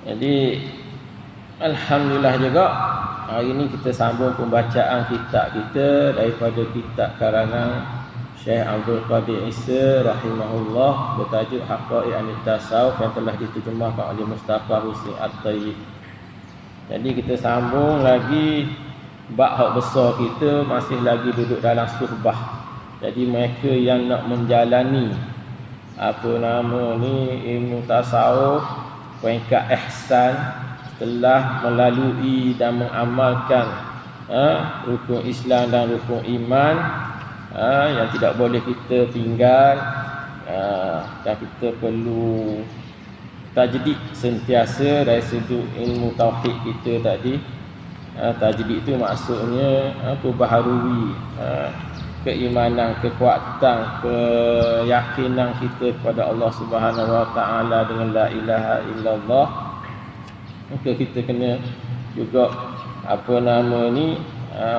Jadi alhamdulillah juga hari ini kita sambung pembacaan kitab kita daripada kitab karangan Syekh Abdul Qadir Isa rahimahullah bertajuk Haqaiq An-Tasawuf yang telah diterjemahkan oleh Mustafa Husni At-Tayyib. Jadi kita sambung lagi bab hak besar kita masih lagi duduk dalam suhbah. Jadi mereka yang nak menjalani ilmu tasawuf peringkat ihsan setelah melalui dan mengamalkan rukun Islam dan rukun iman yang tidak boleh kita tinggal, dan kita perlu tajdid sentiasa dari sudut ilmu tauhid kita tadi. Tajdid itu maksudnya perbaharui keimanan, kekuatan, keyakinan kita kepada Allah Subhanahu Wa Taala dengan la ilaha illallah. Maka kita kena juga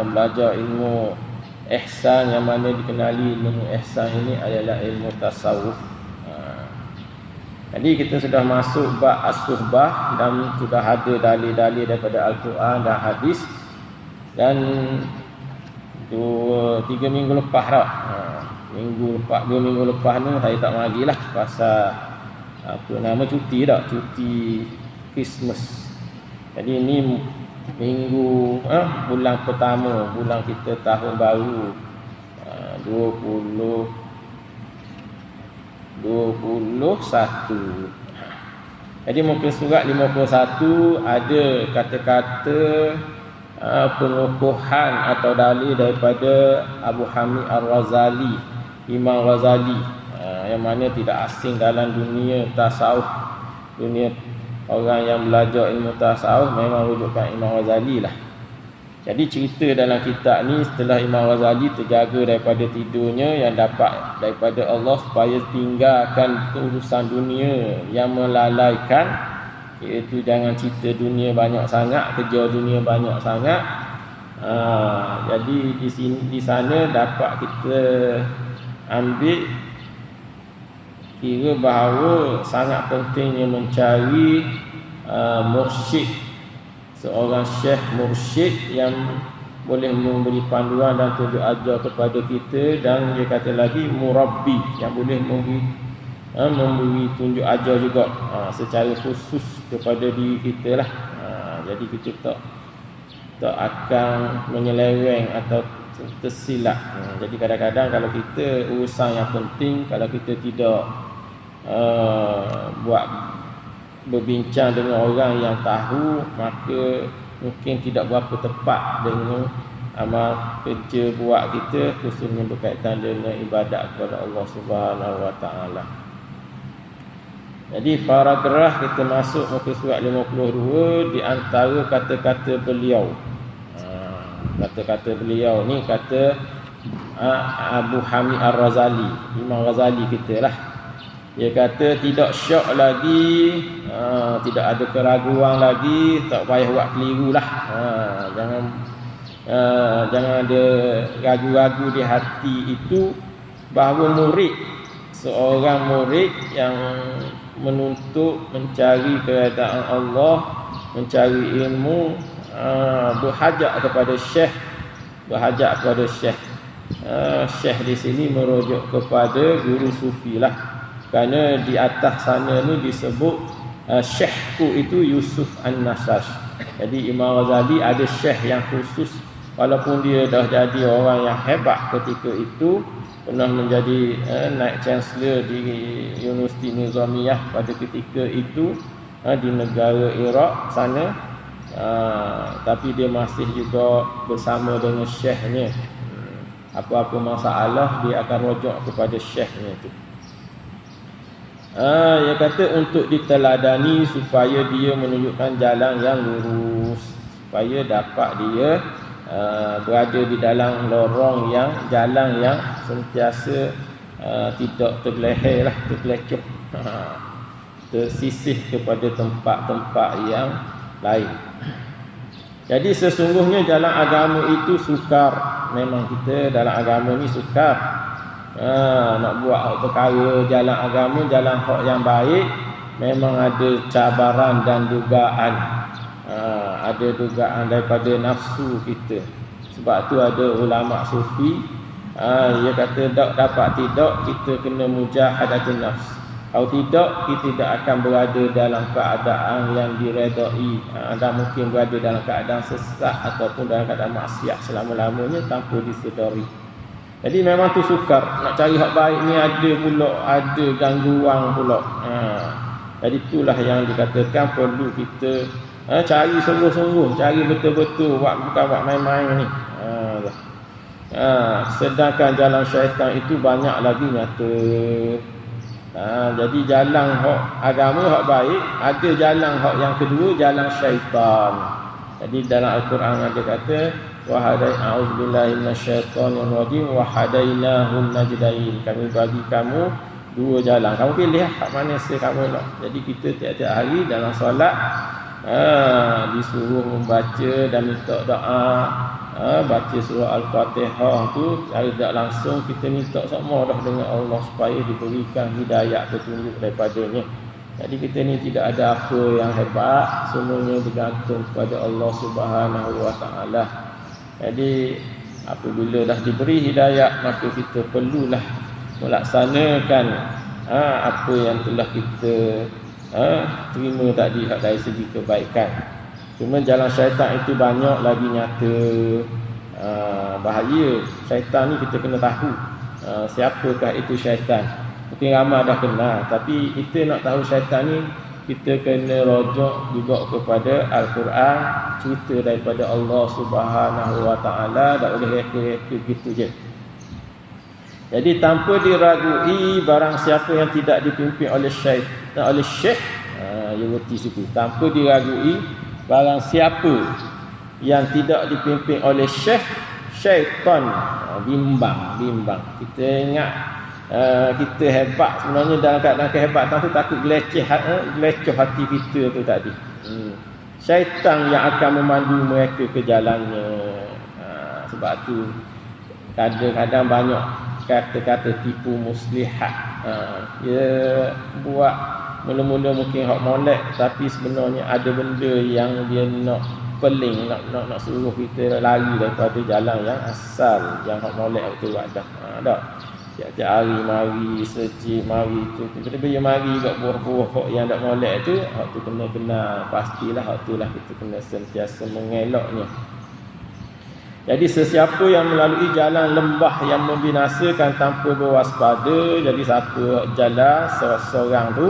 belajar ilmu ihsan, yang mana dikenali ilmu ihsan ini adalah ilmu tasawuf. Jadi kita sudah masuk bab as-suhbah dan sudah ada dalil-dalil daripada Al-Quran dan hadis. Dan 2-3 minggu lepas dah. 2 minggu lepas ni saya tak marilah pasal cuti dah, cuti Christmas. Jadi ini minggu bulan pertama, bulan kita tahun baru 2021. Jadi muka surat 51 ada kata-kata pengukuhan atau dalil daripada Abu Hamid Ar-Razali, Imam Ghazali, yang mana tidak asing dalam dunia tasawuf. Dunia orang yang belajar ilmu tasawuf memang rujukan Imam Ghazali lah. Jadi cerita dalam kitab ni, setelah Imam Ghazali terjaga daripada tidurnya yang dapat daripada Allah supaya tinggalkan urusan dunia yang melalaikan, iaitu jangan cerita dunia banyak sangat, kerja dunia banyak sangat. Jadi di sana dapat kita ambil kira bahawa sangat pentingnya mencari mursyid, seorang syekh mursyid yang boleh memberi panduan dan tunjuk ajar kepada kita. Dan dia kata lagi murabbi, yang boleh memberi tunjuk ajar juga secara khusus kepada diri kita lah. Jadi kita tak akan menyeleweng atau tersilap. Jadi kadang-kadang kalau kita urusan yang penting, kalau kita tidak berbincang dengan orang yang tahu, maka mungkin tidak berapa tepat dengan amal kerja buat kita, khususnya berkaitan dengan ibadat kepada Allah Subhanahu Wa Taala. Jadi paragraf kita masuk muka surat 52, di antara kata-kata beliau. Kata-kata beliau ni kata Abu Hamid Ar-Razali, Imam Ghazali kita lah. Dia kata tidak syak lagi, tidak ada keraguan lagi, tak payah buat keliru lah. Jangan ada ragu-ragu di hati itu bahawa seorang murid yang menuntut mencari keredaan Allah, mencari ilmu, berhajat kepada syekh. Syekh di sini merujuk kepada guru sufi lah. Kerana di atas sana ni disebut syekhku itu Yusuf An-Nasash. Jadi Imam Ghazali ada syekh yang khusus, walaupun dia dah jadi orang yang hebat ketika itu, pernah menjadi naib chancellor di Universiti Nizamiyah pada ketika itu di negara Iraq sana, tapi dia masih juga bersama dengan syekhnya. Apa-apa masalah dia akan rujuk kepada syekhnya itu. Dia kata untuk diteladani supaya dia menunjukkan jalan yang lurus, supaya dapat dia berada di dalam lorong jalan yang sentiasa tidak tergeleher lah, tergelecoh, tersisih kepada tempat-tempat yang lain. Jadi sesungguhnya jalan agama itu sukar. Memang kita dalam agama ni sukar. Nak buat hak perkara jalan agama, jalan hak yang baik, memang ada cabaran dan dugaan. Ada dugaan daripada nafsu kita. Sebab tu ada ulama sufi dia kata dapat tidak kita kena mujahadatun nafs. Kalau tidak, kita tidak akan berada dalam keadaan yang diredai. Dan mungkin berada dalam keadaan sesat ataupun dalam keadaan maksiat selama-lamanya tanpa disedari. Jadi memang tu sukar. Nak cari hak baik ni ada pula, ada gangguan pula. Jadi itulah yang dikatakan perlu kita cari sungguh-sungguh, cari betul-betul, bukan buat main-main ni. Sedangkan jalan syaitan itu banyak lagi nyata. Jadi jalan hak agama hak baik, ada jalan hak yang kedua, jalan syaitan. Jadi dalam Al-Quran ada kata wa hadai a'udzubillahi minasyaitonir rajim wa hadainahun najdain. Kami bagi kamu dua jalan. Kamu pilih hak mana kamu nak. Jadi kita tiap-tiap hari dalam solat disuruh membaca dan minta doa. Baca surah Al-Fatihah tu tidak langsung kita minta sama dah dengan Allah supaya diberikan hidayah petunjuk daripadanya. Jadi kita ni tidak ada apa yang hebat, semuanya bergantung kepada Allah Subhanahu Wa Taala. Jadi apabila dah diberi hidayah, maka kita perlulah melaksanakan apa yang telah kita terima tadi dari segi kebaikan. Cuma jalan syaitan itu banyak lagi nyata. Bahaya syaitan ni kita kena tahu siapakah itu syaitan. Mungkin ramai dah kenal, tapi kita nak tahu syaitan ni kita kena rujuk juga kepada Al-Quran, cerita daripada Allah Subhanahu Wa Taala, tak boleh reka-reka gitu je. Jadi tanpa diragui, barang siapa yang tidak dipimpin oleh syaitan, oleh syekh, ia berarti situ. Tanpa diragui, barang siapa yang tidak dipimpin oleh syaitan, bimbang. Kita ingat kita hebat, sebenarnya dalam keadaan kehebatan tu takut geleceh hati kita tu tadi. Syaitan yang akan memandu mereka ke jalannya. Sebab tu kadang-kadang banyak kata-kata tipu muslihat. Dia buat mula-mula mungkin hak molek, tapi sebenarnya ada benda yang dia nak peling, nak suruh kita lari daripada jalan yang asal, yang hak molek tu buat dah. Dah. Tiap-tiap hari mari searching, mari tu tiba-tiba dia mari kat buah-buah hak yang tak molek tu, hak tu kena benar, pastilah hak tu lah kita kena sentiasa mengelaknya. Jadi sesiapa yang melalui jalan lembah yang membinasakan tanpa berwaspada, jadi siapa jalan seorang tu,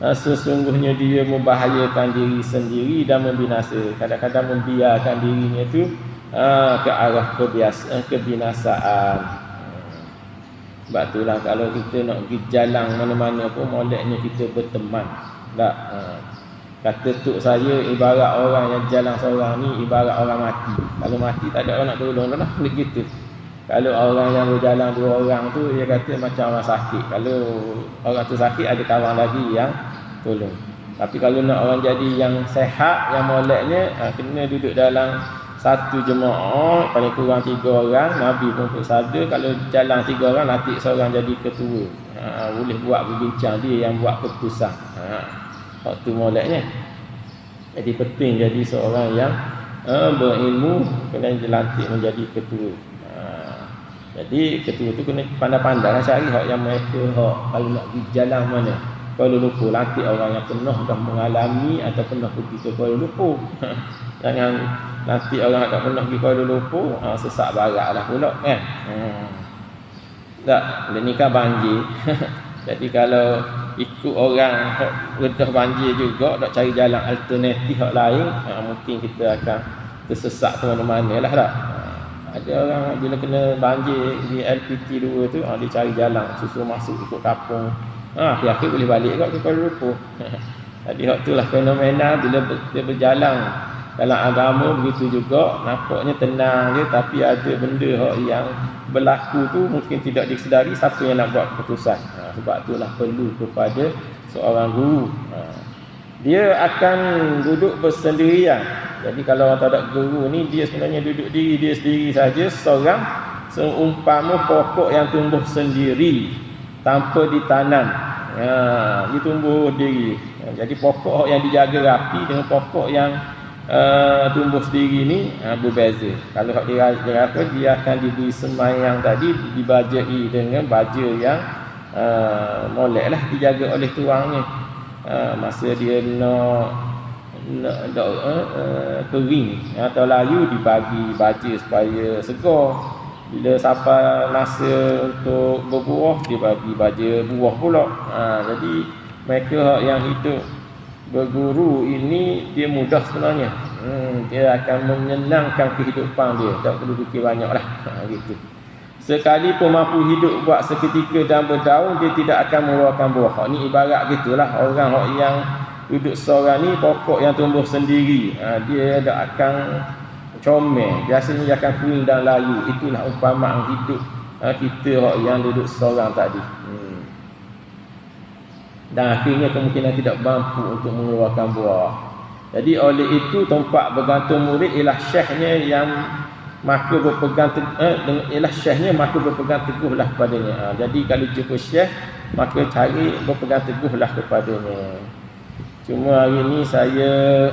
sesungguhnya dia membahayakan diri sendiri dan membinasa. Kadang-kadang membiarkan dirinya tu ke arah kebinasaan. Sebab itulah kalau kita nak pergi jalan mana-mana pun, moleknya kita berteman. Tak? Kata tok saya, ibarat orang yang jalan seorang ni ibarat orang mati. Kalau mati tak ada orang nak tolong dah begitu. Kalau orang yang berjalan dua orang tu, dia kata macam orang sakit. Kalau orang tu sakit, ada kawan lagi yang tolong. Tapi kalau nak orang jadi yang sehat, yang moleknya, kena duduk dalam satu jemaah, paling kurang 3 orang. Nabi pun bersabda, kalau jalan 3 orang, latih seorang jadi ketua. Boleh buat berbincang, dia yang buat keputusan. Waktu moleknya. Jadi penting jadi seorang yang berilmu, kena dilantik menjadi ketua. Jadi ketua tu kena pandai-pandai cari hak yang mereka kalau nak pergi jalan mana. Kuala Lumpur, lantik orang yang pernah dah mengalami atau pernah pergi ke Kuala Lumpur. Jangan nanti orang tak pernah pergi Kuala Lumpur, sesak barat lah pula kan. Tak, ni kan banjir. Jadi kalau ikut orang redah banjir juga, nak cari jalan alternatif hak lain, mungkin kita akan tersesat ke mana-mana lah tak. Ada orang bila kena banjir di LPT 2 tu, dia cari jalan susu masuk ikut kapung. Akhir-akhir boleh balik ke Kuala Lumpur. Jadi hak itulah fenomena bila dia berjalan dalam agama begitu juga, nampaknya tenang je, tapi ada benda yang berlaku tu mungkin tidak disedari siapa yang nak buat keputusan. Sebab itulah perlu kepada seorang guru. Dia akan duduk bersendirian. Jadi kalau orang tak ada guru ni, dia sebenarnya duduk diri dia sendiri saja, seorang seumpama pokok yang tumbuh sendiri tanpa ditanam. Dia tumbuh diri. Jadi pokok yang dijaga rapi dengan pokok yang tumbuh sendiri ni berbeza. Kalau hak dia apa, dia akan diberi semai yang tadi dibajai dengan baja yang molek lah, dijaga oleh tuangnya. Masa dia nak kering atau layu, dibagi baja supaya segar. Bila sampai masa untuk berbuah, dia bagi baja buah pula. Jadi mereka yang hidup berguru ini dia mudah sebenarnya. Dia akan menyenangkan kehidupan dia, tak perlu fikir banyak lah. Gitu. Sekali pun mampu hidup buat seketika dan berdaun, dia tidak akan mengeluarkan buah. Ni ibarat gitulah orang yang duduk seorang ni, pokok yang tumbuh sendiri, dia tak akan comel, biasanya dia akan kering dan layu. Itulah umpamaan hidup kita yang duduk seorang tadi. Dan akhirnya kemungkinan tidak mampu untuk mengeluarkan buah. Jadi oleh itu tempat bergantung murid ialah syekhnya yang maka berpegang teguhlah kepadanya. Jadi kalau jumpa syekh, maka cari berpegang teguhlah kepadanya. Cuma hari ini saya